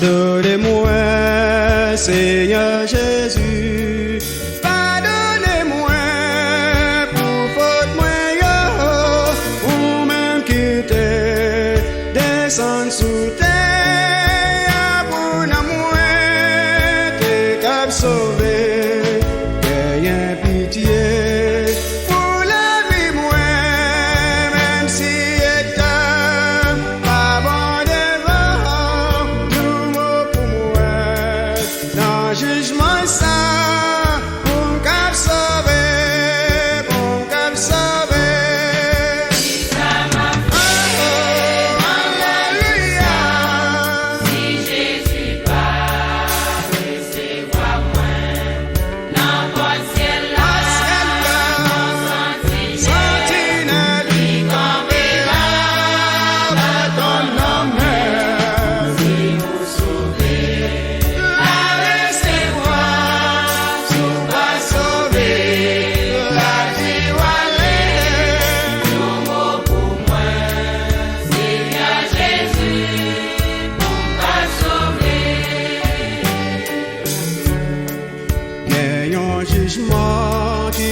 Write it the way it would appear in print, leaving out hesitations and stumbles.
Pardonnez-moi, Seigneur Jésus, pardonnez-moi pour faute moi ou même quitter, descendre sous terre pour moi, t'es cap sauver, ayez pitié. Pour la vie, moi, même si est pas bon devant, tout mot pour moi, dans le jugement ça, pour me cap sauver, pour me cap sauver. Oh, alléluia. Si Jésus pas recevoir moi, n'importe ciel là, Sentinelle, campé là, ton nom si vous sauvez, la recevoir, sous pas sauver, la diwalée. tout mot pour moi, Seigneur Jésus, pour pas sauver. Il y a un jugement qui